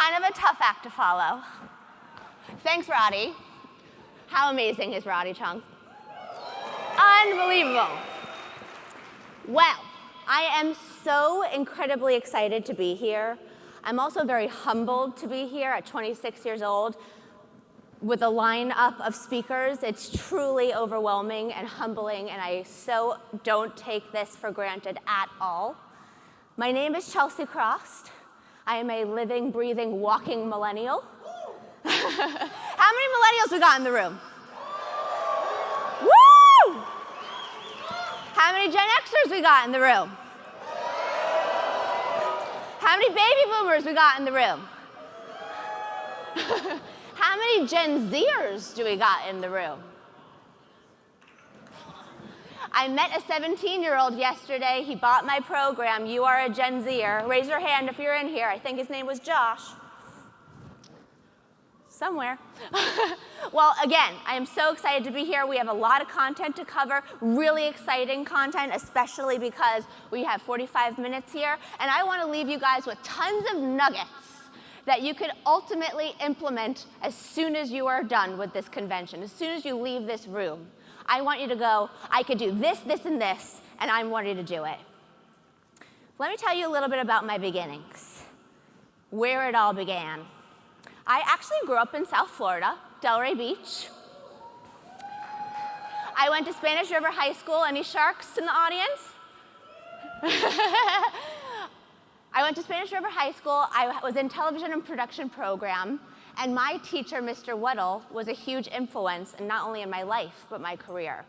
kind of a tough act to follow. Thanks, Roddy. How amazing is Roddy Chung? Unbelievable. Well, I am so incredibly excited to be here. I'm also very humbled to be here at 26 years old with a lineup of speakers. It's truly overwhelming and humbling, and I so don't take this for granted at all. My name is Chelsea Krost. I am a living, breathing, walking millennial. How many millennials we got in the room? Woo! How many Gen Xers we got in the room? How many baby boomers we got in the room? How many Gen Zers do we got in the room? I met a 17-year-old yesterday. He bought my program. You are a Gen Zer. Raise your hand if you're in here. I think his name was Josh. Somewhere. Well, again, I am so excited to be here. We have a lot of content to cover, really exciting content, especially because we have 45 minutes here. And I want to leave you guys with tons of nuggets that you could ultimately implement as soon as you are done with this convention, as soon as you leave this room. I want you to go, I could do this, this, and this, and I want you to do it. Let me tell you a little bit about my beginnings, where it all began. I actually grew up in South Florida, Delray Beach. I went to Spanish River High School. Any sharks in the audience? I went to Spanish River High School. I was in television and production program, and my teacher, Mr. Weddle, was a huge influence, and not only in my life, but my career.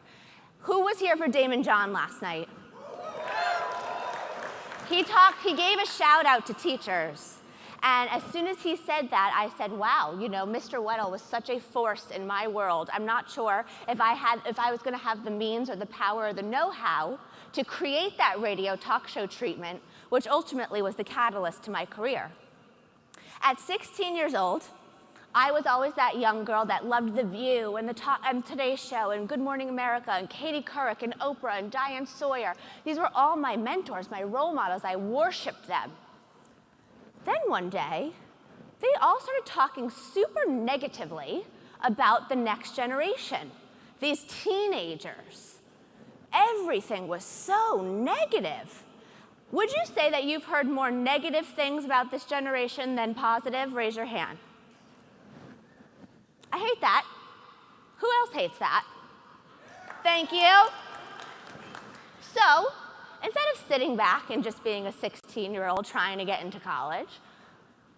Who was here for Damon John last night? He gave a shout out to teachers. And as soon as he said that, I said, wow, you know, Mr. Weddle was such a force in my world. I'm not sure if I was going to have the means or the power or the know-how to create that radio talk show treatment, which ultimately was the catalyst to my career. At 16 years old, I was always that young girl that loved The View and Today Show and Good Morning America and Katie Couric and Oprah and Diane Sawyer. These were all my mentors, my role models. I worshiped them. Then one day, they all started talking super negatively about the next generation, these teenagers. Everything was so negative. Would you say that you've heard more negative things about this generation than positive? Raise your hand. I hate that. Who else hates that? Thank you. So, instead of sitting back and just being a 16-year-old trying to get into college,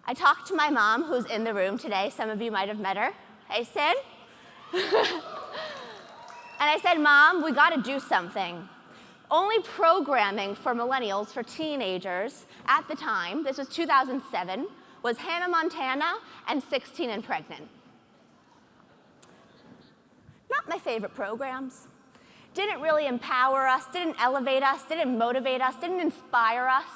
I talked to my mom, who's in the room today. Some of you might have met her. Hey, Sin. And I said, Mom, we got to do something. Only programming for millennials, for teenagers, at the time, this was 2007, was Hannah Montana and 16 and Pregnant. Not my favorite programs. Didn't really empower us, didn't elevate us, didn't motivate us, didn't inspire us.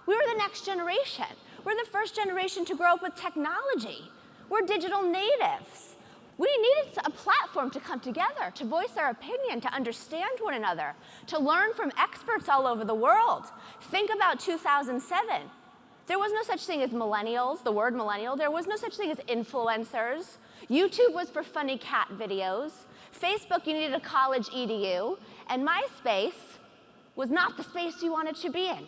We were the next generation. We're the first generation to grow up with technology. We're digital natives. We needed a platform to come together, to voice our opinion, to understand one another, to learn from experts all over the world. Think about 2007. There was no such thing as millennials, the word millennial. There was no such thing as influencers. YouTube was for funny cat videos. Facebook, you needed a college EDU. And MySpace was not the space you wanted to be in.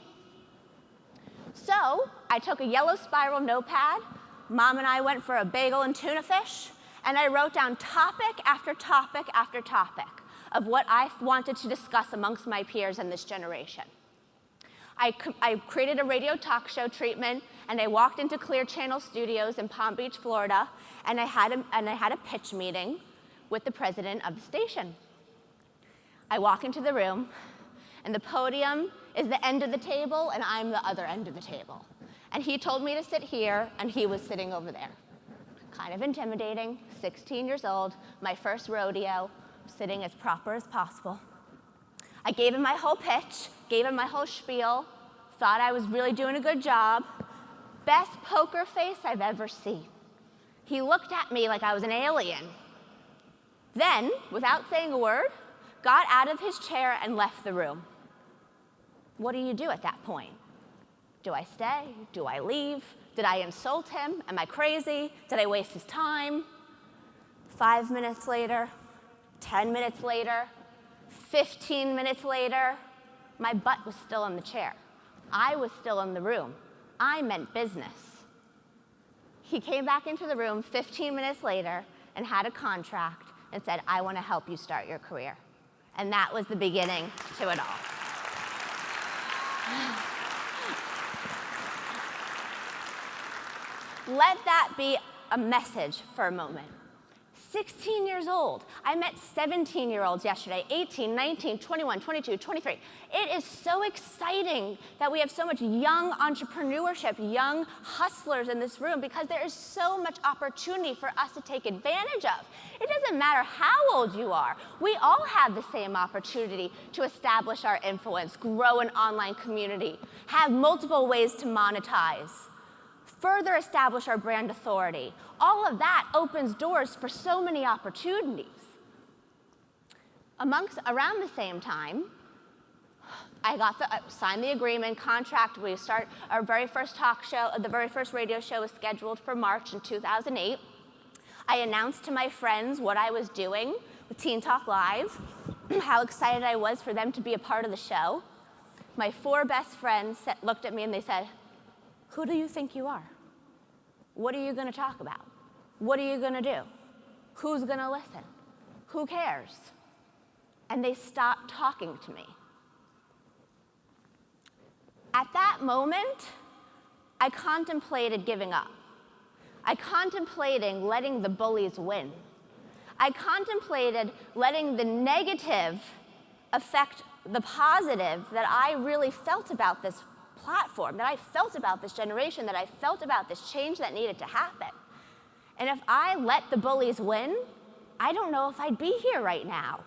So I took a yellow spiral notepad. Mom and I went for a bagel and tuna fish. And I wrote down topic after topic after topic of what I wanted to discuss amongst my peers in this generation. I created a radio talk show treatment, and I walked into Clear Channel Studios in Palm Beach, Florida, and I had a pitch meeting with the president of the station. I walk into the room, and the podium is the end of the table, and I'm the other end of the table. And he told me to sit here, and he was sitting over there. Kind of intimidating, 16 years old, my first rodeo, sitting as proper as possible. I gave him my whole pitch, gave him my whole spiel, thought I was really doing a good job. Best poker face I've ever seen. He looked at me like I was an alien. Then, without saying a word, got out of his chair and left the room. What do you do at that point? Do I stay? Do I leave? Did I insult him? Am I crazy? Did I waste his time? 5 minutes later, 10 minutes later, 15 minutes later, my butt was still in the chair. I was still in the room. I meant business. He came back into the room 15 minutes later and had a contract and said, I want to help you start your career. And that was the beginning to it all. Let that be a message for a moment. 16 years old. I met 17-year-olds yesterday, 18, 19, 21, 22, 23. It is so exciting that we have so much young entrepreneurship, young hustlers in this room, because there is so much opportunity for us to take advantage of. It doesn't matter how old you are. We all have the same opportunity to establish our influence, grow an online community, have multiple ways to monetize, further establish our brand authority. All of that opens doors for so many opportunities. Around the same time, I signed the agreement, contract. We start our very first talk show. The very first radio show was scheduled for March in 2008. I announced to my friends what I was doing with Teen Talk Live, how excited I was for them to be a part of the show. My 4 best friends looked at me and they said, who do you think you are? What are you going to talk about? What are you going to do? Who's going to listen? Who cares? And they stopped talking to me. At that moment, I contemplated giving up. I contemplated letting the bullies win. I contemplated letting the negative affect the positive that I really felt about this platform, that I felt about this generation, that I felt about this change that needed to happen. And if I let the bullies win, I don't know if I'd be here right now.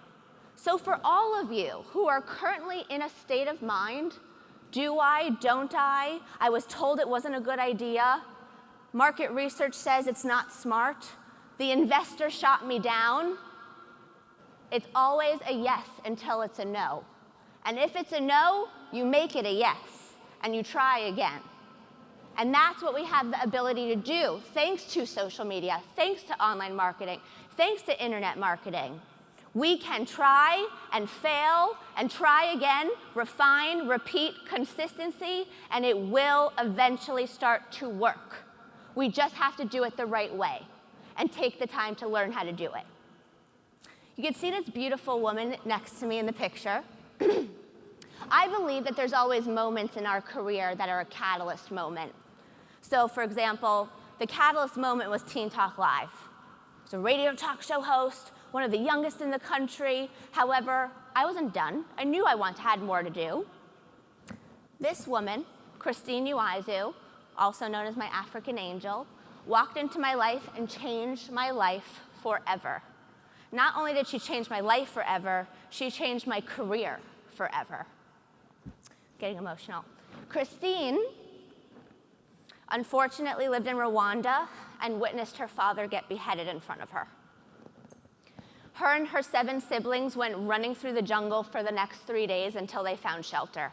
So for all of you who are currently in a state of mind, do I, don't I was told it wasn't a good idea, market research says it's not smart, the investor shot me down, it's always a yes until it's a no. And if it's a no, you make it a yes. And you try again. And that's what we have the ability to do, thanks to social media, thanks to online marketing, thanks to internet marketing. We can try and fail and try again, refine, repeat, consistency, and it will eventually start to work. We just have to do it the right way and take the time to learn how to do it. You can see this beautiful woman next to me in the picture. I believe that there's always moments in our career that are a catalyst moment. So, for example, the catalyst moment was Teen Talk Live. I was a radio talk show host, one of the youngest in the country. However, I wasn't done. I knew I had more to do. This woman, Christine Uizu, also known as my African angel, walked into my life and changed my life forever. Not only did she change my life forever, she changed my career forever. Getting emotional. Christine, unfortunately, lived in Rwanda and witnessed her father get beheaded in front of her. Her and her 7 siblings went running through the jungle for the next 3 days until they found shelter.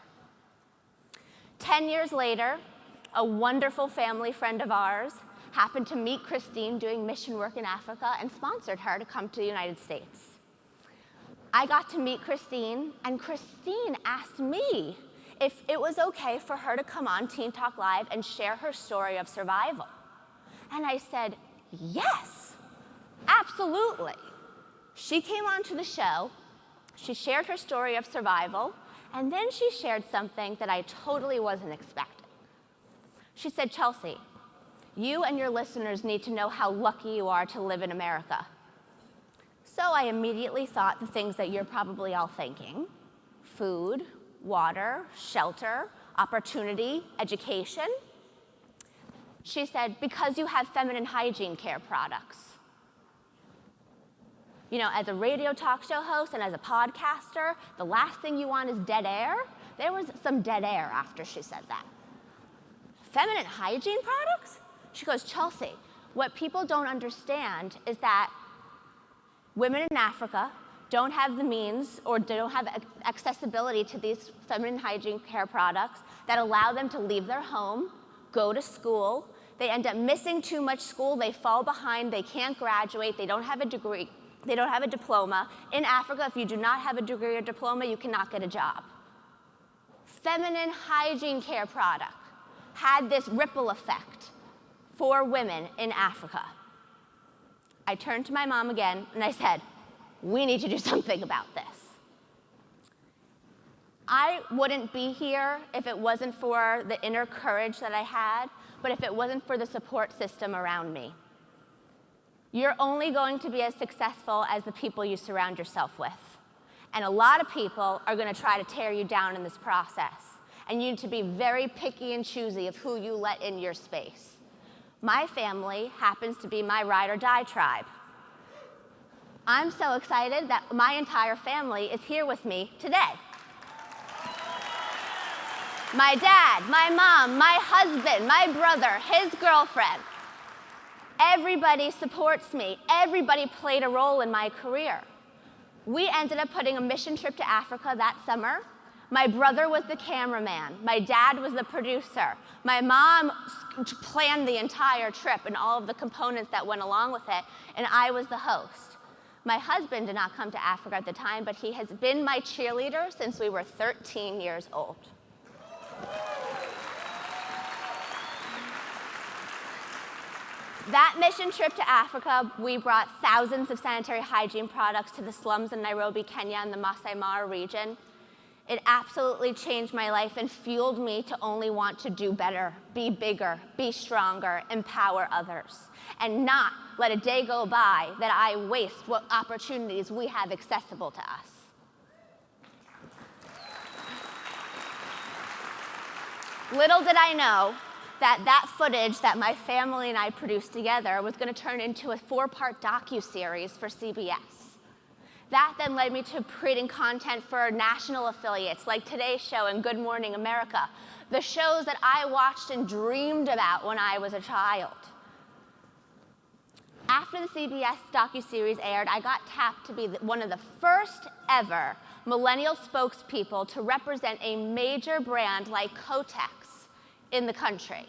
10 years later, a wonderful family friend of ours happened to meet Christine doing mission work in Africa and sponsored her to come to the United States. I got to meet Christine, and Christine asked me if it was okay for her to come on Teen Talk Live and share her story of survival. And I said, yes, absolutely. She came onto the show, she shared her story of survival, and then she shared something that I totally wasn't expecting. She said, Chelsea, you and your listeners need to know how lucky you are to live in America. So I immediately thought the things that you're probably all thinking: food, water, shelter, opportunity, education. She said, because you have feminine hygiene care products. You know, as a radio talk show host and as a podcaster, the last thing you want is dead air. There was some dead air after she said that. Feminine hygiene products? She goes, Chelsea, what people don't understand is that women in Africa don't have the means or don't have accessibility to these feminine hygiene care products that allow them to leave their home, go to school. They end up missing too much school. They fall behind. They can't graduate. They don't have a degree. They don't have a diploma. In Africa, if you do not have a degree or diploma, you cannot get a job. Feminine hygiene care product had this ripple effect for women in Africa. I turned to my mom again and I said, we need to do something about this. I wouldn't be here if it wasn't for the inner courage that I had, but if it wasn't for the support system around me. You're only going to be as successful as the people you surround yourself with. And a lot of people are going to try to tear you down in this process. And you need to be very picky and choosy of who you let in your space. My family happens to be my ride or die tribe. I'm so excited that my entire family is here with me today. My dad, my mom, my husband, my brother, his girlfriend. Everybody supports me. Everybody played a role in my career. We ended up putting a mission trip to Africa that summer. My brother was the cameraman. My dad was the producer. My mom planned the entire trip and all of the components that went along with it, and I was the host. My husband did not come to Africa at the time, but he has been my cheerleader since we were 13 years old. That mission trip to Africa, we brought thousands of sanitary hygiene products to the slums in Nairobi, Kenya, and the Masai Mara region. It absolutely changed my life and fueled me to only want to do better, be bigger, be stronger, empower others, and not let a day go by that I waste what opportunities we have accessible to us. Little did I know that footage that my family and I produced together was going to turn into a 4-part docuseries for CBS. That then led me to creating content for national affiliates like Today's Show and Good Morning America, the shows that I watched and dreamed about when I was a child. After the CBS docuseries aired, I got tapped to be one of the first ever millennial spokespeople to represent a major brand like Kotex in the country.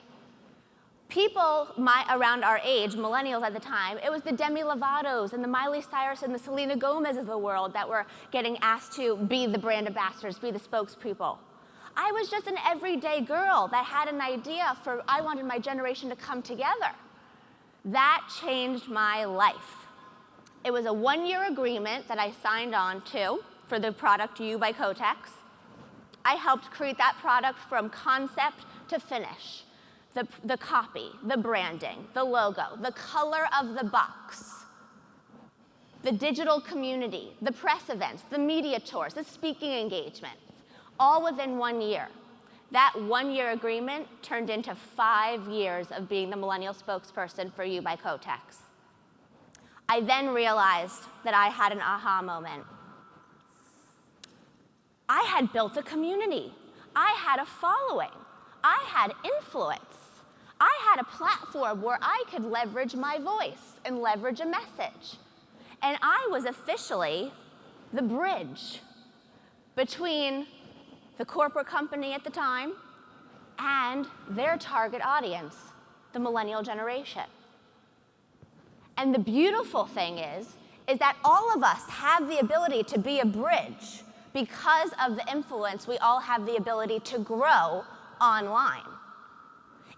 People around our age, millennials at the time, it was the Demi Lovato's and the Miley Cyrus and the Selena Gomez of the world that were getting asked to be the brand ambassadors, be the spokespeople. I was just an everyday girl that had an idea for, I wanted my generation to come together. That changed my life. It was a 1-year agreement that I signed on to for the product You by Kotex. I helped create that product from concept to finish. The copy, the branding, the logo, the color of the box, the digital community, the press events, the media tours, the speaking engagements, all within 1 year. That 1-year agreement turned into 5 years of being the millennial spokesperson for You by Kotex. I then realized that I had an aha moment. I had built a community. I had a following. I had influence. I had a platform where I could leverage my voice and leverage a message. And I was officially the bridge between the corporate company at the time and their target audience, the millennial generation. And the beautiful thing is that all of us have the ability to be a bridge because of the influence we all have the ability to grow online.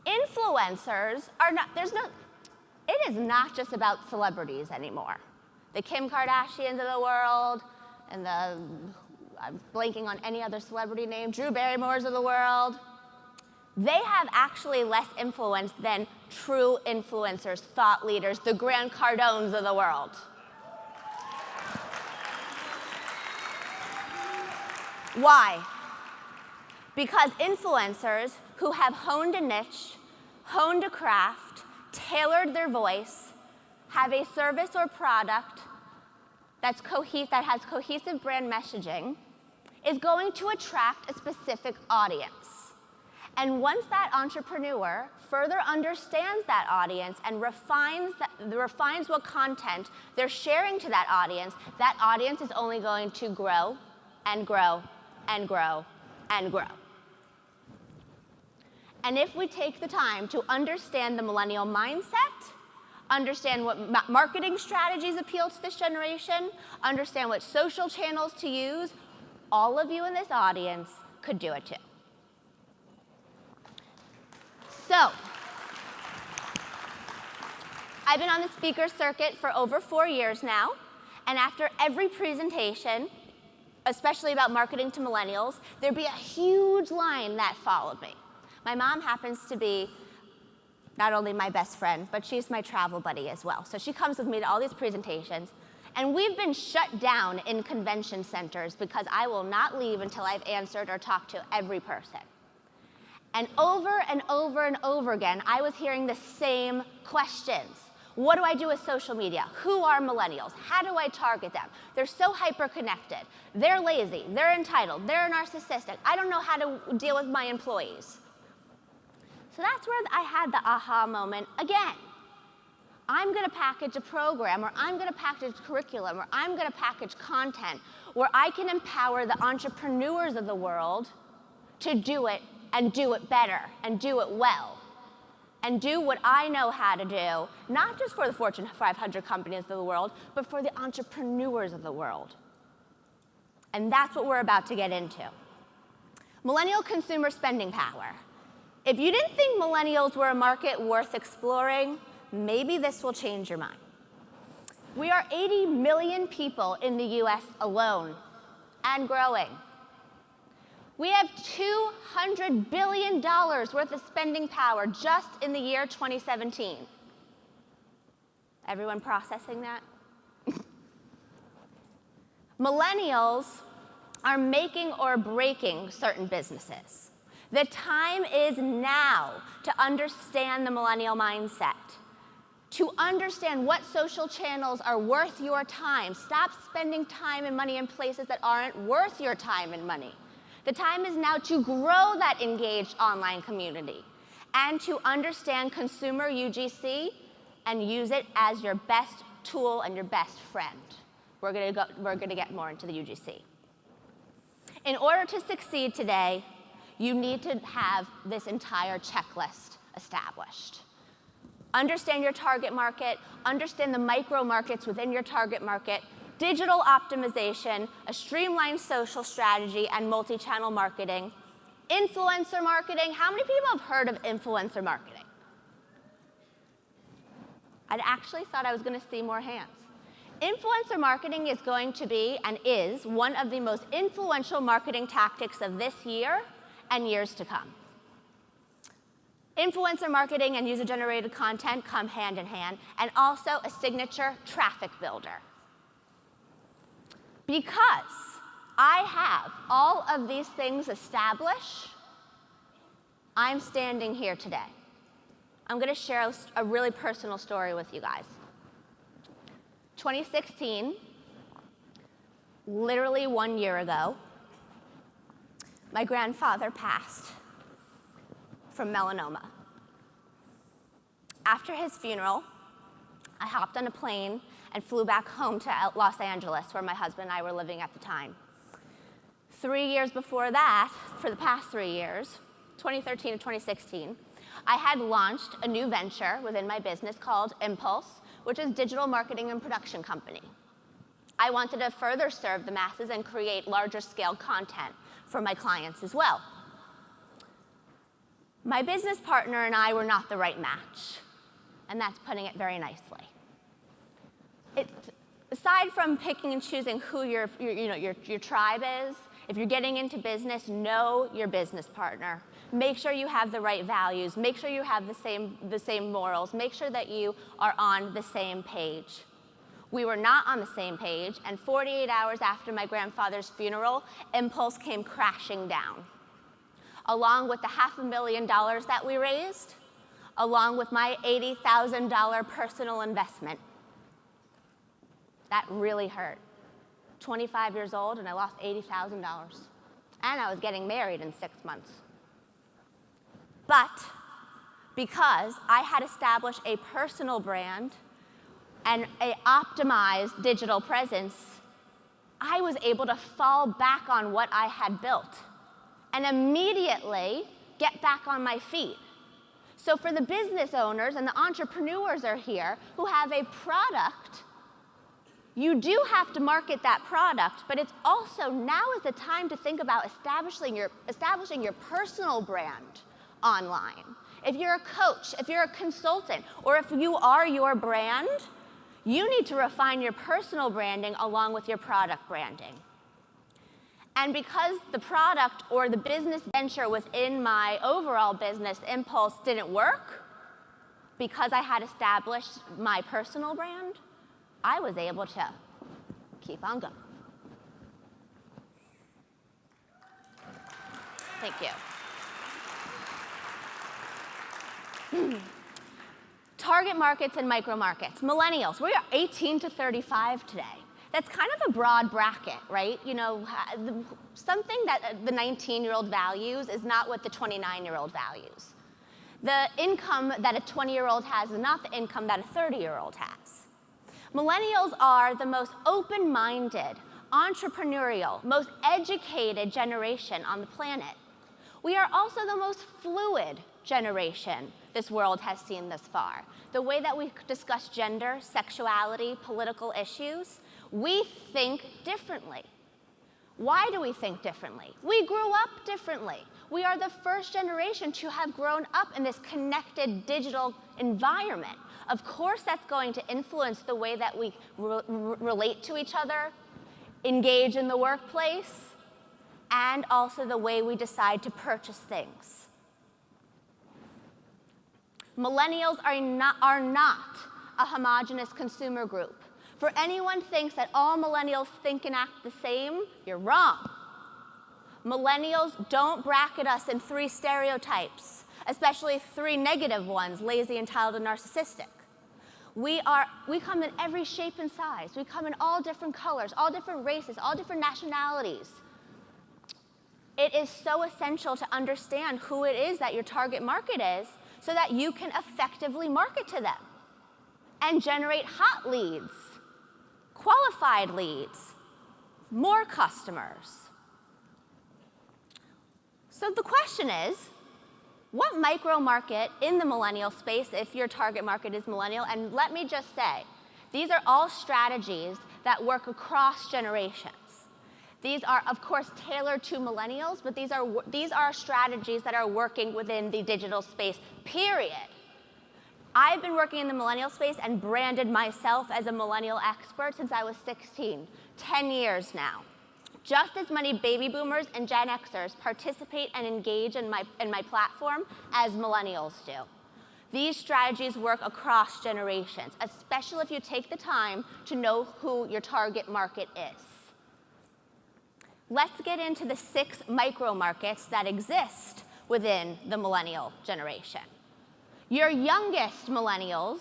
Influencers are not, it is not just about celebrities anymore. The Kim Kardashians of the world and I'm blanking on any other celebrity name, Drew Barrymores of the world. They have actually less influence than true influencers, thought leaders, the Grant Cardones of the world. Why? Because influencers who have honed a niche, honed a craft, tailored their voice, have a service or product that has cohesive brand messaging, is going to attract a specific audience. And once that entrepreneur further understands that audience and refines what content they're sharing to that audience is only going to grow and grow and grow and grow. And if we take the time to understand the millennial mindset, understand what marketing strategies appeal to this generation, understand what social channels to use, all of you in this audience could do it too. So, I've been on the speaker circuit for over 4 years now, and after every presentation, especially about marketing to millennials, there'd be a huge line that followed me. My mom happens to be not only my best friend, but she's my travel buddy as well. So she comes with me to all these presentations, and we've been shut down in convention centers because I will not leave until I've answered or talked to every person. And over and over and over again, I was hearing the same questions. What do I do with social media? Who are millennials? How do I target them? They're so hyper-connected. They're lazy. They're entitled. They're narcissistic. I don't know how to deal with my employees. So that's where I had the aha moment again. I'm going to package a program, or I'm going to package curriculum, or I'm going to package content where I can empower the entrepreneurs of the world to do it and do it better and do it well and do what I know how to do, not just for the Fortune 500 companies of the world, but for the entrepreneurs of the world. And that's what we're about to get into. Millennial consumer spending power. If you didn't think millennials were a market worth exploring, maybe this will change your mind. We are 80 million people in the US alone, and growing. We have $200 billion worth of spending power just in the year 2017. Everyone processing that? Millennials are making or breaking certain businesses. The time is now to understand the millennial mindset, to understand what social channels are worth your time. Stop spending time and money in places that aren't worth your time and money. The time is now to grow that engaged online community and to understand consumer UGC and use it as your best tool and your best friend. We're going to get more into the UGC. In order to succeed today, you need to have this entire checklist established. Understand your target market, understand the micro markets within your target market, digital optimization, a streamlined social strategy, and multi-channel marketing. Influencer marketing. How many people have heard of influencer marketing? I'd actually thought I was going to see more hands. Influencer marketing is going to be, and is, one of the most influential marketing tactics of this year and years to come. Influencer marketing and user-generated content come hand in hand, and also a signature traffic builder. Because I have all of these things established, I'm standing here today. I'm going to share a really personal story with you guys. 2016, literally 1 year ago, my grandfather passed from melanoma. After his funeral, I hopped on a plane and flew back home to Los Angeles, where my husband and I were living at the time. 3 years before that, for the past 3 years, 2013 to 2016, I had launched a new venture within my business called Impulse, which is a digital marketing and production company. I wanted to further serve the masses and create larger scale content for my clients as well. My business partner and I were not the right match, and that's putting it very nicely. Aside from picking and choosing who your tribe is, if you're getting into business, know your business partner. Make sure you have the right values. Make sure you have the same morals. Make sure that you are on the same page. We were not on the same page, and 48 hours after my grandfather's funeral, Impulse came crashing down, along with the $500,000 that we raised, along with my $80,000 personal investment. That really hurt. 25 years old, and I lost $80,000. And I was getting married in 6 months. But because I had established a personal brand and an optimized digital presence, I was able to fall back on what I had built and immediately get back on my feet. So for the business owners and the entrepreneurs are here who have a product, you do have to market that product, but it's also now is the time to think about establishing your personal brand online. If you're a coach, if you're a consultant, or if you are your brand, you need to refine your personal branding along with your product branding. And because the product or the business venture within my overall business impulse didn't work, because I had established my personal brand, I was able to keep on going. Thank you. Target markets and micro markets. Millennials, we are 18 to 35 today. That's kind of a broad bracket, right? You know, something that the 19-year-old values is not what the 29-year-old values. The income that a 20-year-old has is not the income that a 30-year-old has. Millennials are the most open-minded, entrepreneurial, most educated generation on the planet. We are also the most fluid generation this world has seen thus far. The way that we discuss gender, sexuality, political issues, we think differently. Why do we think differently? We grew up differently. We are the first generation to have grown up in this connected digital environment. Of course, that's going to influence the way that we relate to each other, engage in the workplace, and also the way we decide to purchase things. Millennials are not a homogeneous consumer group. For anyone who thinks that all millennials think and act the same, you're wrong. Millennials don't bracket us in 3 stereotypes, especially 3 negative ones, lazy, entitled, and narcissistic. We come in every shape and size. We come in all different colors, all different races, all different nationalities. It is so essential to understand who it is that your target market is so that you can effectively market to them and generate hot leads, qualified leads, more customers. So the question is, what micro market in the millennial space, if your target market is millennial, and let me just say, these are all strategies that work across generations. These are, of course, tailored to millennials, but these are strategies that are working within the digital space, period. I've been working in the millennial space and branded myself as a millennial expert since I was 16, 10 years now. Just as many baby boomers and Gen Xers participate and engage in my platform as millennials do. These strategies work across generations, especially if you take the time to know who your target market is. Let's get into the 6 micro markets that exist within the millennial generation. Your youngest millennials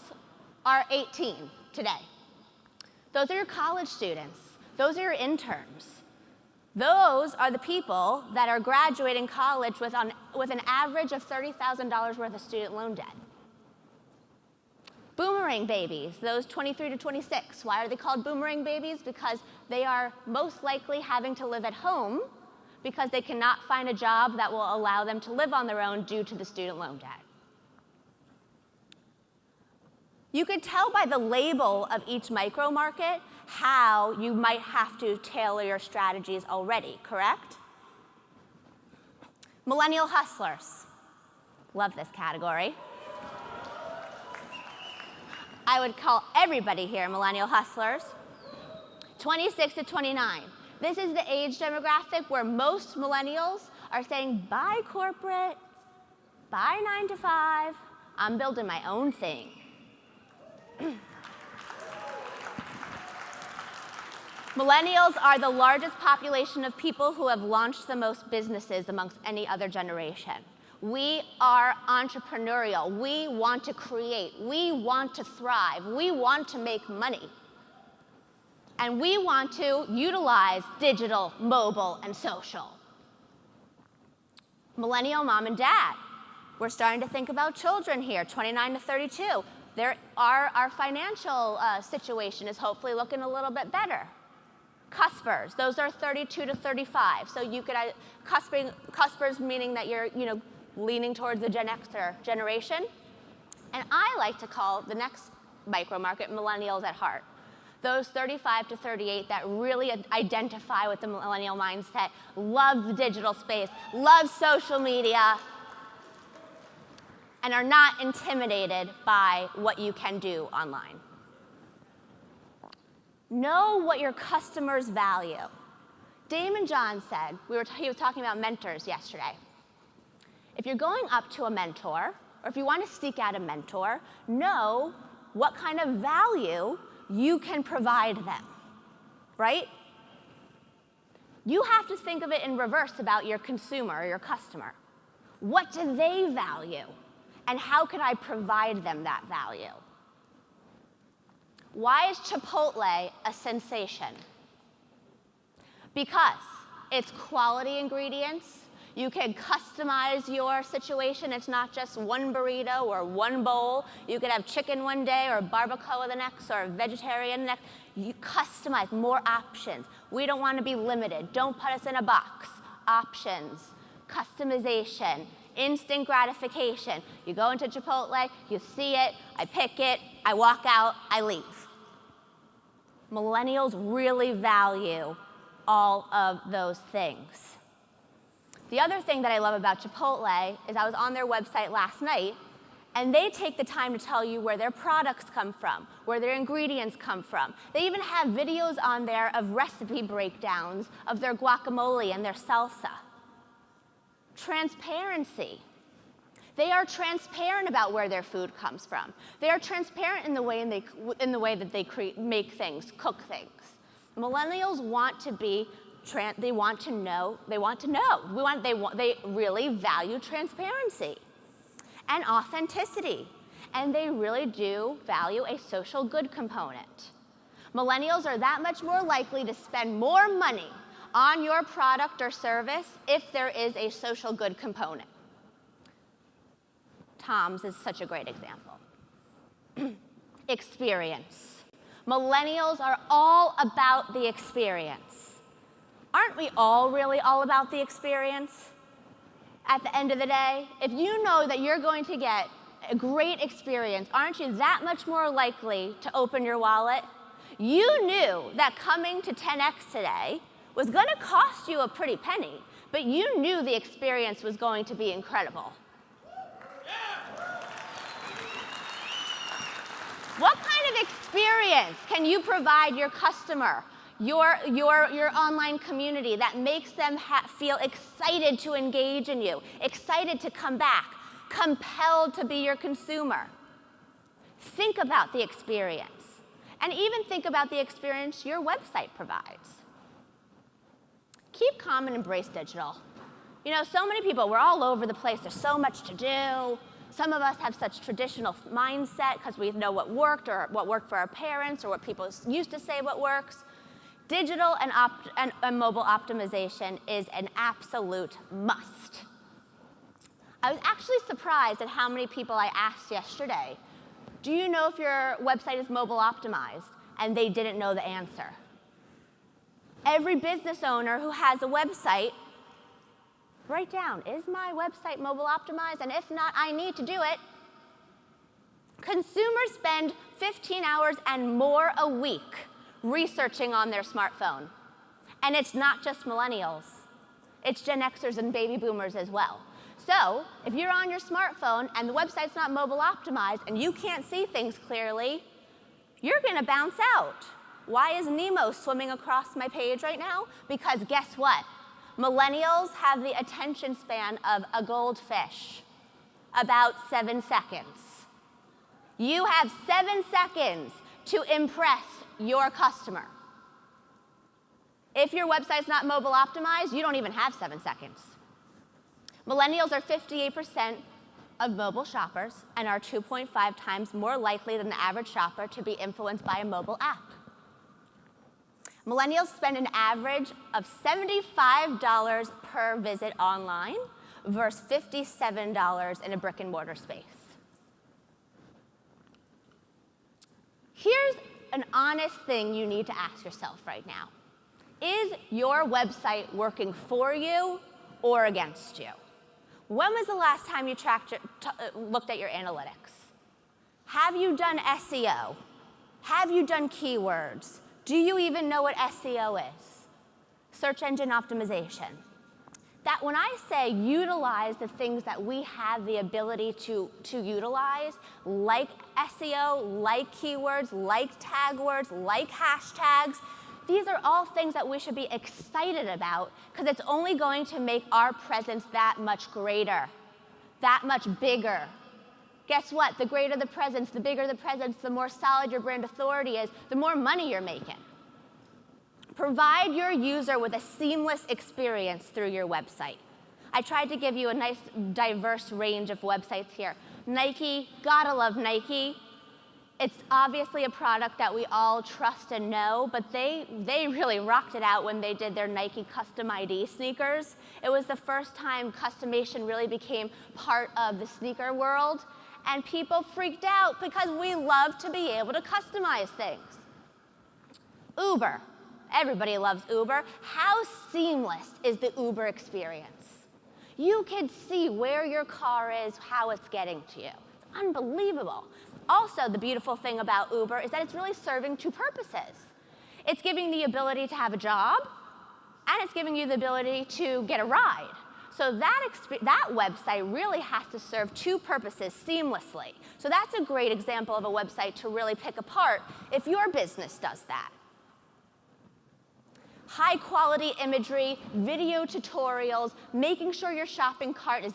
are 18 today. Those are your college students. Those are your interns. Those are the people that are graduating college with an average of $30,000 worth of student loan debt. Boomerang babies, those 23 to 26. Why are they called boomerang babies? Because they are most likely having to live at home because they cannot find a job that will allow them to live on their own due to the student loan debt. You can tell by the label of each micro market how you might have to tailor your strategies already, correct? Millennial hustlers. Love this category. I would call everybody here millennial hustlers. 26 to 29. This is the age demographic where most millennials are saying, bye corporate, bye 9 to 5, I'm building my own thing. Millennials are the largest population of people who have launched the most businesses amongst any other generation. We are entrepreneurial. We want to create. We want to thrive. We want to make money. And we want to utilize digital, mobile, and social. Millennial mom and dad. we're starting to think about children here, 29 to 32. Our financial situation is hopefully looking a little bit better. Cuspers, those are 32 to 35. So you could, cuspers meaning that you're leaning towards the Gen Xer generation. And I like to call the next micro market millennials at heart. Those 35 to 38 that really identify with the millennial mindset, love the digital space, love social media, and are not intimidated by what you can do online. Know what your customers value. Damon John said, he was talking about mentors yesterday. If you're going up to a mentor, or if you want to seek out a mentor, know what kind of value you can provide them, right? You have to think of it in reverse about your consumer or your customer. What do they value? And how can I provide them that value? Why is Chipotle a sensation? Because it's quality ingredients. You can customize your situation. It's not just one burrito or one bowl. You could have chicken one day or barbacoa the next or vegetarian the next. You customize, more options. We don't want to be limited. Don't put us in a box. Options, customization, instant gratification. You go into Chipotle, you see it, I pick it, I walk out, I leave. Millennials really value all of those things. The other thing that I love about Chipotle is I was on their website last night, and they take the time to tell you where their products come from, where their ingredients come from. They even have videos on there of recipe breakdowns of their guacamole and their salsa. Transparency. They are transparent about where their food comes from. They are transparent in the way that they make things, cook things. Millennials want to be they want to know. They really value transparency and authenticity. And they really do value a social good component. Millennials are that much more likely to spend more money on your product or service if there is a social good component. Tom's is such a great example. Experience. Millennials are all about the experience. Aren't we all really all about the experience? At the end of the day, if you know that you're going to get a great experience, aren't you that much more likely to open your wallet? You knew that coming to 10X today was going to cost you a pretty penny, but you knew the experience was going to be incredible. What kind of experience can you provide your customer, your online community that makes them feel excited to engage in you, excited to come back, compelled to be your consumer? Think about the experience, and even think about the experience your website provides. Keep calm and embrace digital. So many people, we're all over the place. There's so much to do. Some of us have such traditional mindset because we know what worked or what worked for our parents or what people used to say what works. Digital and mobile optimization is an absolute must. I was actually surprised at how many people I asked yesterday, do you know if your website is mobile optimized? And they didn't know the answer. Every business owner who has a website, write down, is my website mobile optimized? And if not, I need to do it. Consumers spend 15 hours and more a week researching on their smartphone. And it's not just millennials. It's Gen Xers and baby boomers as well. So if you're on your smartphone and the website's not mobile optimized and you can't see things clearly, you're going to bounce out. Why is Nemo swimming across my page right now? Because guess what? Millennials have the attention span of a goldfish, about 7 seconds. You have 7 seconds to impress your customer. If your website's not mobile optimized, you don't even have 7 seconds. Millennials are 58% of mobile shoppers and are 2.5 times more likely than the average shopper to be influenced by a mobile app. Millennials spend an average of $75 per visit online versus $57 in a brick and mortar space. Here's an honest thing you need to ask yourself right now. Is your website working for you or against you? When was the last time you looked at your analytics? Have you done SEO? Have you done keywords? Do you even know what SEO is? Search engine optimization. That when I say utilize the things that we have the ability to utilize, like SEO, like keywords, like tag words, like hashtags, these are all things that we should be excited about because it's only going to make our presence that much greater, that much bigger. Guess what? The greater the presence, the bigger the presence, the more solid your brand authority is, the more money you're making. Provide your user with a seamless experience through your website. I tried to give you a nice diverse range of websites here. Nike, gotta love Nike. It's obviously a product that we all trust and know, but they really rocked it out when they did their Nike Custom ID sneakers. It was the first time customization really became part of the sneaker world, and people freaked out because we love to be able to customize things. Uber. Everybody loves Uber. How seamless is the Uber experience? You can see where your car is, how it's getting to you. It's unbelievable. Also, the beautiful thing about Uber is that it's really serving two purposes. It's giving the ability to have a job, and it's giving you the ability to get a ride. So that website really has to serve two purposes seamlessly. So that's a great example of a website to really pick apart if your business does that. High quality imagery, video tutorials, making sure your shopping cart is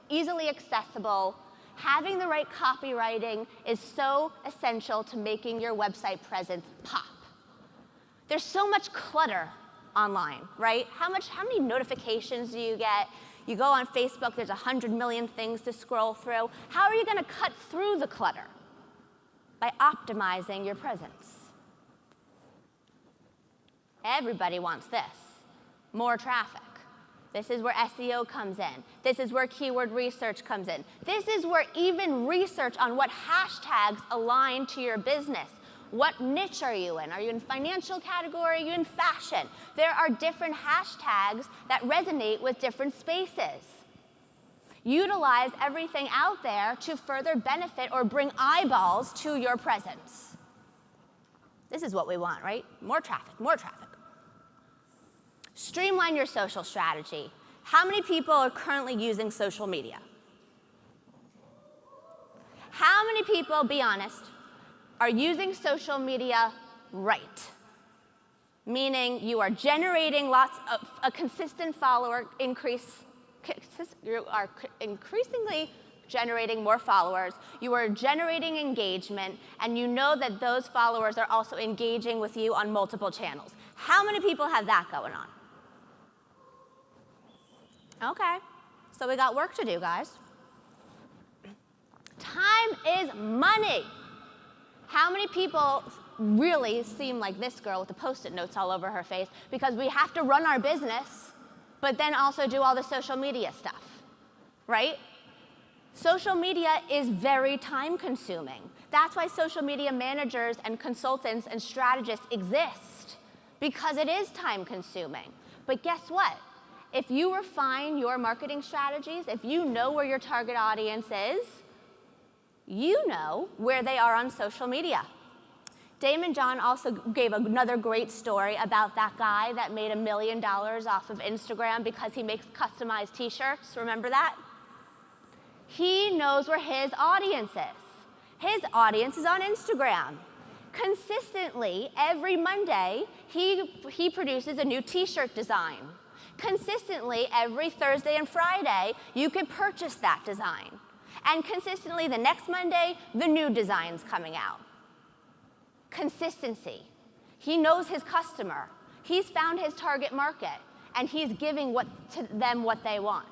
easily accessible. Having the right copywriting is so essential to making your website presence pop. There's so much clutter online, right? How many notifications do you get? You go on Facebook, there's 100 million things to scroll through. How are you going to cut through the clutter? By optimizing your presence. Everybody wants this, more traffic. This is where SEO comes in. This is where keyword research comes in. This is where even research on what hashtags align to your business. What niche are you in? Are you in financial category? Are you in fashion? There are different hashtags that resonate with different spaces. Utilize everything out there to further benefit or bring eyeballs to your presence. This is what we want, right? More traffic, more traffic. Streamline your social strategy. How many people are currently using social media? How many people, be honest, are using social media right? Meaning you are generating a consistent follower increase, you are increasingly generating more followers, you are generating engagement, and you know that those followers are also engaging with you on multiple channels. How many people have that going on? Okay, so we got work to do, guys. Time is money. How many people really seem like this girl with the Post-it notes all over her face because we have to run our business, but then also do all the social media stuff, right? Social media is very time consuming. That's why social media managers and consultants and strategists exist, because it is time consuming. But guess what? If you refine your marketing strategies, if you know where your target audience is, you know where they are on social media. Damon John also gave another great story about that guy that made $1 million off of Instagram because he makes customized t-shirts. Remember that? He knows where his audience is. His audience is on Instagram. Consistently, every Monday, he produces a new t-shirt design. Consistently, every Thursday and Friday, you can purchase that design. And consistently, the next Monday, the new design's coming out. Consistency. He knows his customer. He's found his target market, and he's giving them what they want.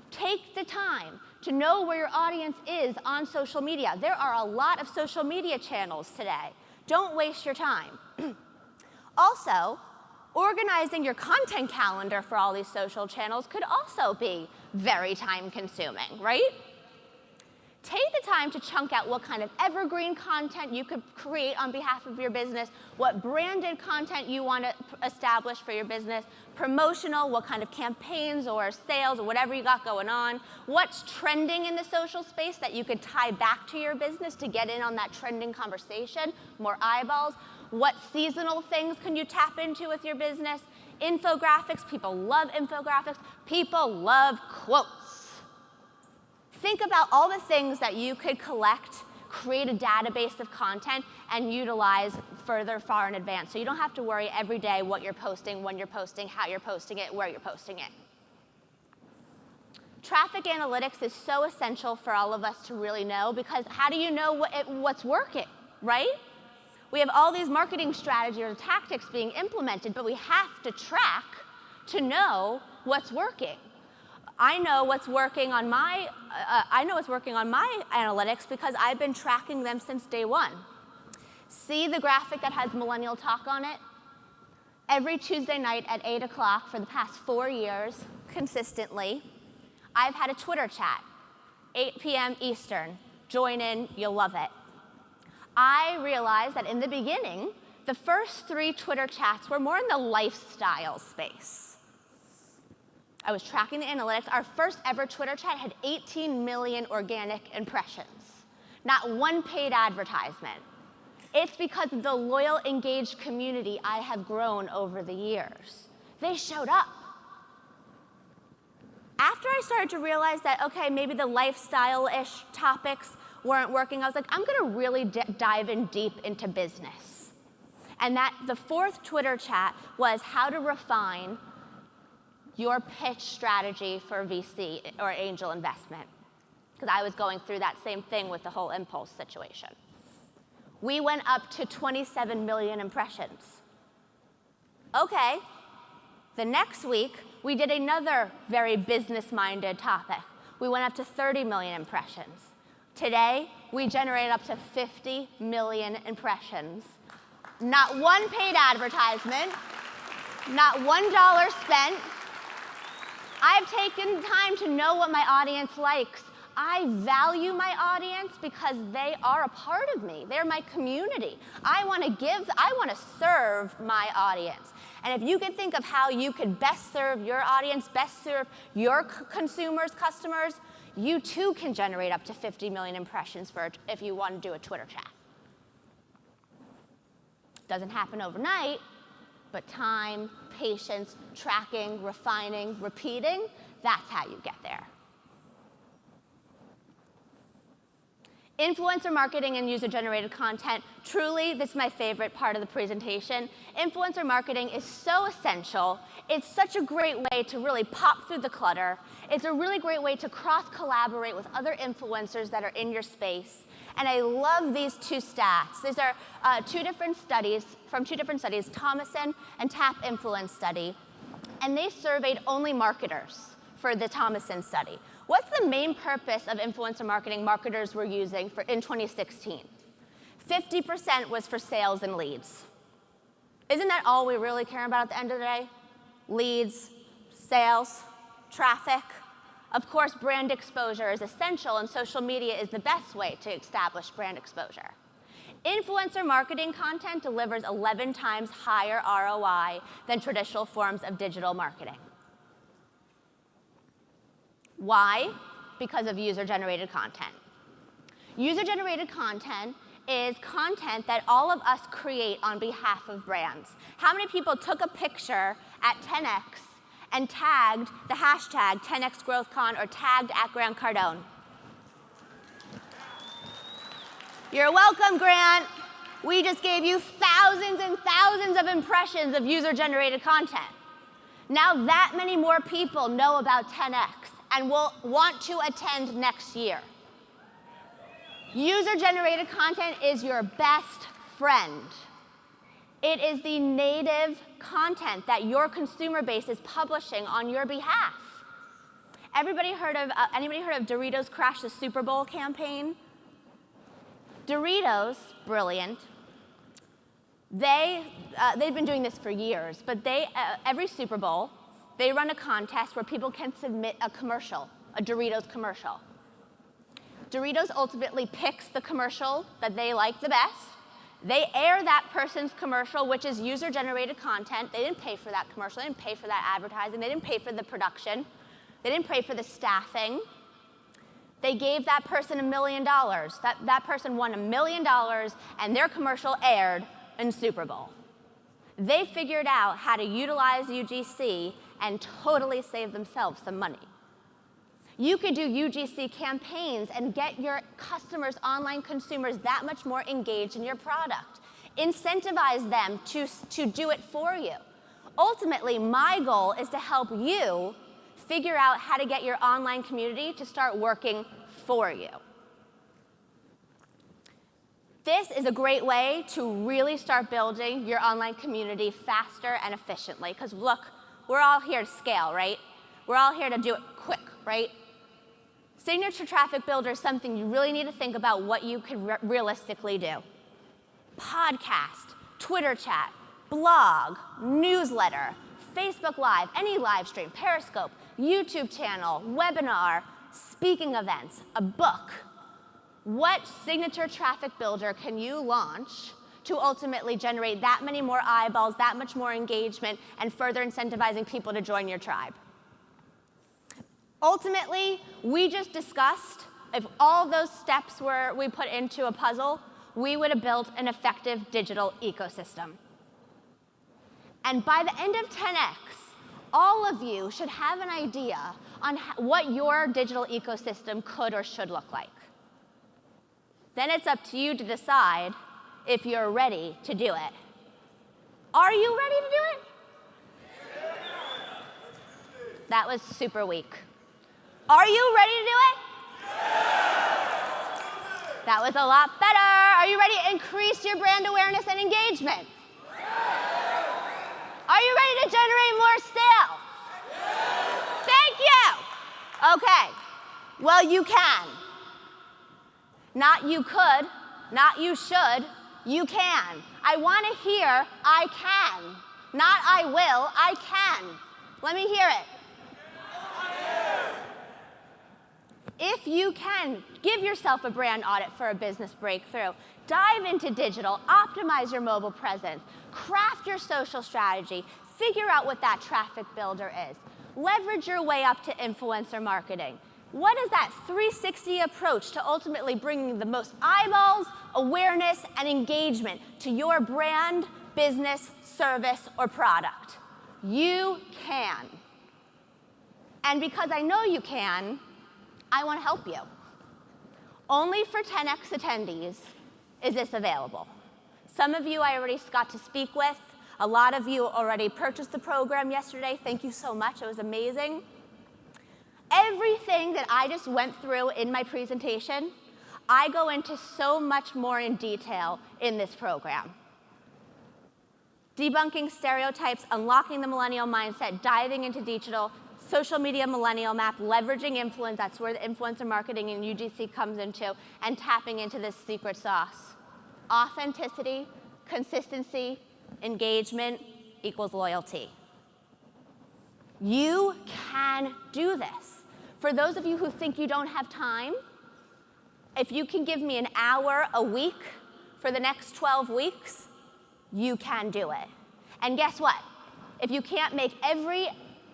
Take the time to know where your audience is on social media. There are a lot of social media channels today. Don't waste your time. Also, organizing your content calendar for all these social channels could also be very time consuming, right? Take the time to chunk out what kind of evergreen content you could create on behalf of your business, what branded content you want to establish for your business, promotional, what kind of campaigns or sales or whatever you got going on, what's trending in the social space that you could tie back to your business to get in on that trending conversation, more eyeballs, what seasonal things can you tap into with your business, infographics, people love infographics, people love quotes. Think about all the things that you could collect, create a database of content, and utilize far in advance. So you don't have to worry every day what you're posting, when you're posting, how you're posting it, where you're posting it. Traffic analytics is so essential for all of us to really know, because how do you know what's working, right? We have all these marketing strategies or tactics being implemented, but we have to track to know what's working. I know what's working on my analytics because I've been tracking them since day one. See the graphic that has Millennial Talk on it? Every Tuesday night at 8 o'clock for the past 4 years, consistently, I've had a Twitter chat, 8 p.m. Eastern. Join in, you'll love it. I realized that in the beginning, the first 3 Twitter chats were more in the lifestyle space. I was tracking the analytics. Our first ever Twitter chat had 18 million organic impressions, not one paid advertisement. It's because of the loyal, engaged community I have grown over the years. They showed up. After I started to realize that, okay, maybe the lifestyle-ish topics weren't working, I was like, I'm gonna really dive in deep into business. And the 4th Twitter chat was how to refine your pitch strategy for VC or angel investment, because I was going through that same thing with the whole impulse situation. We went up to 27 million impressions. Okay, the next week, we did another very business-minded topic. We went up to 30 million impressions. Today, we generated up to 50 million impressions. Not one paid advertisement, not $1 spent. I've taken time to know what my audience likes. I value my audience because they are a part of me. They're my community. I want to serve my audience. And if you can think of how you could best serve your audience, best serve your consumers, customers, you too can generate up to 50 million impressions if you want to do a Twitter chat. Doesn't happen overnight, but time, patience, tracking, refining, repeating, that's how you get there. Influencer marketing and user-generated content. Truly, this is my favorite part of the presentation. Influencer marketing is so essential. It's such a great way to really pop through the clutter. It's a really great way to cross-collaborate with other influencers that are in your space. And I love these 2 stats. These are 2 different studies, from 2 different studies, Thomason and TAP Influence study. And they surveyed only marketers for the Thomason study. What's the main purpose of influencer marketing marketers were using in 2016? 50% was for sales and leads. Isn't that all we really care about at the end of the day? Leads, sales, traffic. Of course, brand exposure is essential, and social media is the best way to establish brand exposure. Influencer marketing content delivers 11 times higher ROI than traditional forms of digital marketing. Why? Because of user-generated content. User-generated content is content that all of us create on behalf of brands. How many people took a picture at 10X and tagged the hashtag 10XGrowthCon or tagged at Grant Cardone? You're welcome, Grant. We just gave you thousands and thousands of impressions of user-generated content. Now that many more people know about 10X and will want to attend next year. User-generated content is your best friend. It is the native content that your consumer base is publishing on your behalf. Anybody heard of Doritos Crash the Super Bowl campaign? Doritos, brilliant. They've been doing this for years, but every Super Bowl, they run a contest where people can submit a commercial, a Doritos commercial. Doritos ultimately picks the commercial that they like the best. They air that person's commercial, which is user-generated content. They didn't pay for that commercial. They didn't pay for that advertising. They didn't pay for the production. They didn't pay for the staffing. They gave that person $1 million. That person won $1 million, and their commercial aired in Super Bowl. They figured out how to utilize UGC and totally save themselves some money. You could do UGC campaigns and get your customers, online consumers, that much more engaged in your product. Incentivize them to do it for you. Ultimately, my goal is to help you figure out how to get your online community to start working for you. This is a great way to really start building your online community faster and efficiently. Because look, we're all here to scale, right? We're all here to do it quick, right? Signature traffic builder is something you really need to think about what you could realistically do. Podcast, Twitter chat, blog, newsletter, Facebook Live, any live stream, Periscope, YouTube channel, webinar, speaking events, a book. What signature traffic builder can you launch to ultimately generate that many more eyeballs, that much more engagement, and further incentivizing people to join your tribe? Ultimately, we just discussed if all those steps we put into a puzzle, we would have built an effective digital ecosystem. And by the end of 10X, all of you should have an idea on what your digital ecosystem could or should look like. Then it's up to you to decide if you're ready to do it. Are you ready to do it? That was super weak. Are you ready to do it? That was a lot better. Are you ready to increase your brand awareness and engagement? Are you ready to generate more sales? Thank you. Okay. Well, you can. Not you could, not you should, you can. I want to hear I can. Not I will, I can. Let me hear it. If you can, give yourself a brand audit for a business breakthrough. Dive into digital, optimize your mobile presence, craft your social strategy, figure out what that traffic builder is. Leverage your way up to influencer marketing. What is that 360 approach to ultimately bringing the most eyeballs, awareness, and engagement to your brand, business, service, or product? You can. And because I know you can, I want to help you. Only for 10X attendees is this available. Some of you I already got to speak with. A lot of you already purchased the program yesterday. Thank you so much. It was amazing. Everything that I just went through in my presentation, I go into so much more in detail in this program. Debunking stereotypes, unlocking the millennial mindset, diving into digital, social media millennial map, leveraging influence, that's where the influencer marketing and UGC comes into, and tapping into this secret sauce. Authenticity, consistency, engagement equals loyalty. You can do this. For those of you who think you don't have time, if you can give me an hour a week for the next 12 weeks, you can do it. And guess what? If you can't make every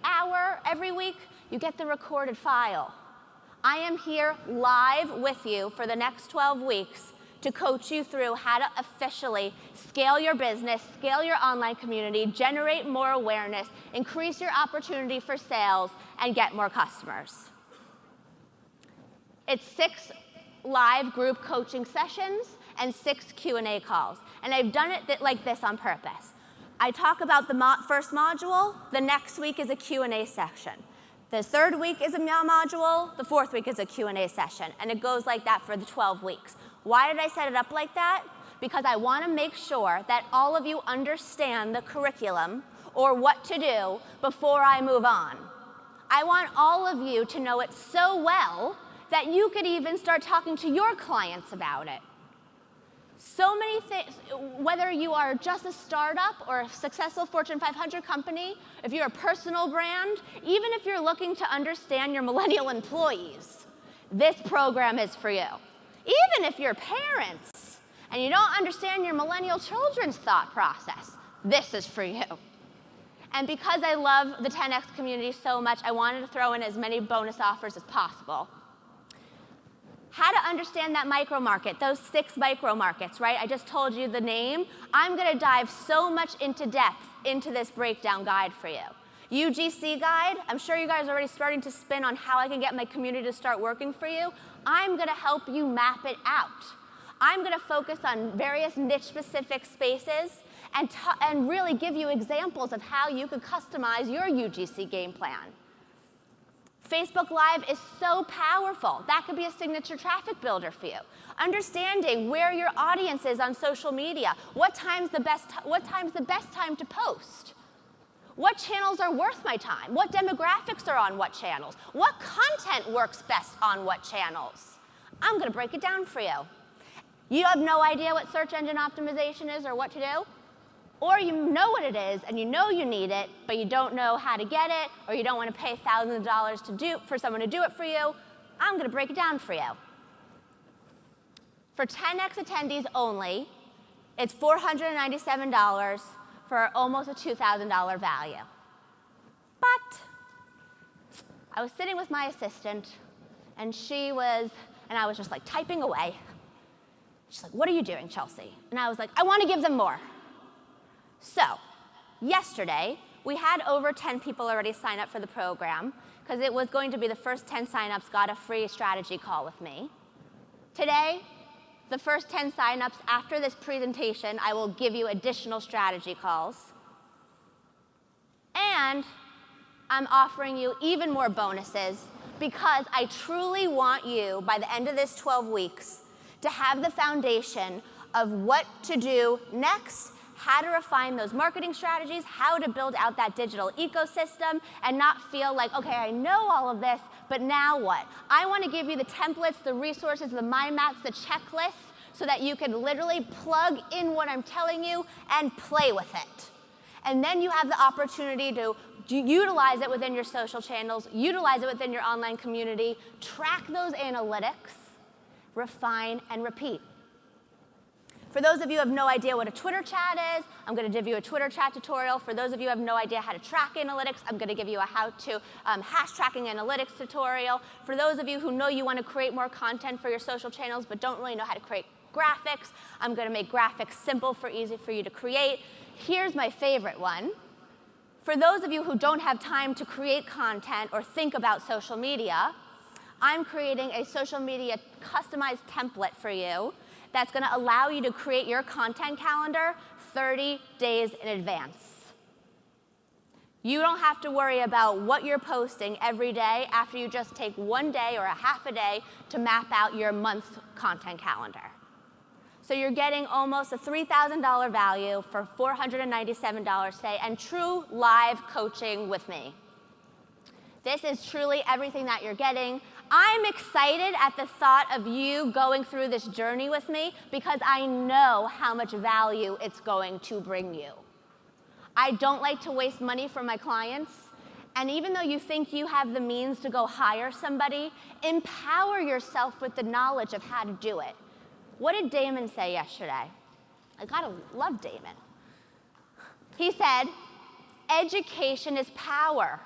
hour every week, you get the recorded file. I am here live with you for the next 12 weeks to coach you through how to officially scale your business, scale your online community, generate more awareness, increase your opportunity for sales, and get more customers. It's 6 live group coaching sessions and 6 Q&A calls. And I've done it like this on purpose. I talk about the first module, the next week is a Q&A section. The third week is a module, the fourth week is a Q&A session, and it goes like that for the 12 weeks. Why did I set it up like that? Because I want to make sure that all of you understand the curriculum or what to do before I move on. I want all of you to know it so well that you could even start talking to your clients about it. So many things, whether you are just a startup or a successful Fortune 500 company, if you're a personal brand, even if you're looking to understand your millennial employees, this program is for you. Even if you're parents and you don't understand your millennial children's thought process, this is for you. And because I love the 10X community so much, I wanted to throw in as many bonus offers as possible. How to understand that micro market, those 6 micro markets, right? I just told you the name. I'm going to dive so much into depth into this breakdown guide for you. UGC guide, I'm sure you guys are already starting to spin on how I can get my community to start working for you. I'm going to help you map it out. I'm going to focus on various niche-specific spaces and really give you examples of how you could customize your UGC game plan. Facebook Live is so powerful. That could be a signature traffic builder for you. Understanding where your audience is on social media. What time's the best time to post? What channels are worth my time? What demographics are on what channels? What content works best on what channels? I'm going to break it down for you. You have no idea what search engine optimization is or what to do? Or you know what it is, and you know you need it, but you don't know how to get it, or you don't want to pay thousands of dollars for someone to do it for you, I'm going to break it down for you. For 10X attendees only, it's $497 for almost a $2,000 value. But I was sitting with my assistant, and I was just like typing away. She's like, "What are you doing, Chelsea?" And I was like, "I want to give them more." So, yesterday, we had over 10 people already sign up for the program because it was going to be the first 10 signups got a free strategy call with me. Today, the first 10 signups after this presentation, I will give you additional strategy calls. And I'm offering you even more bonuses because I truly want you, by the end of this 12 weeks, to have the foundation of what to do next, how to refine those marketing strategies, how to build out that digital ecosystem, and not feel like, okay, I know all of this, but now what? I want to give you the templates, the resources, the mind maps, the checklists, so that you can literally plug in what I'm telling you and play with it. And then you have the opportunity to utilize it within your social channels, utilize it within your online community, track those analytics, refine, and repeat. For those of you who have no idea what a Twitter chat is, I'm going to give you a Twitter chat tutorial. For those of you who have no idea how to track analytics, I'm going to give you a how-to hash tracking analytics tutorial. For those of you who know you want to create more content for your social channels but don't really know how to create graphics, I'm going to make graphics simple easy for you to create. Here's my favorite one. For those of you who don't have time to create content or think about social media, I'm creating a social media customized template for you that's going to allow you to create your content calendar 30 days in advance. You don't have to worry about what you're posting every day after you just take one day or a half a day to map out your month's content calendar. So you're getting almost a $3,000 value for $497 today and true live coaching with me. This is truly everything that you're getting. I'm excited at the thought of you going through this journey with me because I know how much value it's going to bring you. I don't like to waste money for my clients. And even though you think you have the means to go hire somebody, empower yourself with the knowledge of how to do it. What did Damon say yesterday? I gotta love Damon. He said, education is power.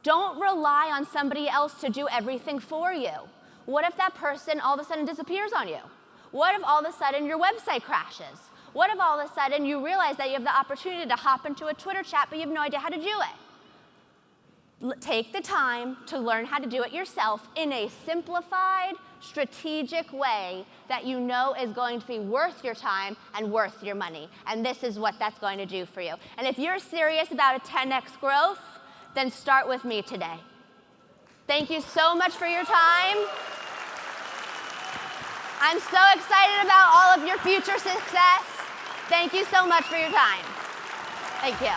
Don't rely on somebody else to do everything for you. What if that person all of a sudden disappears on you? What if all of a sudden your website crashes? What if all of a sudden you realize that you have the opportunity to hop into a Twitter chat, but you have no idea how to do it? Take the time to learn how to do it yourself in a simplified, strategic way that you know is going to be worth your time and worth your money. And this is what that's going to do for you. And if you're serious about a 10x growth, then start with me today. Thank you so much for your time. I'm so excited about all of your future success. Thank you so much for your time. Thank you.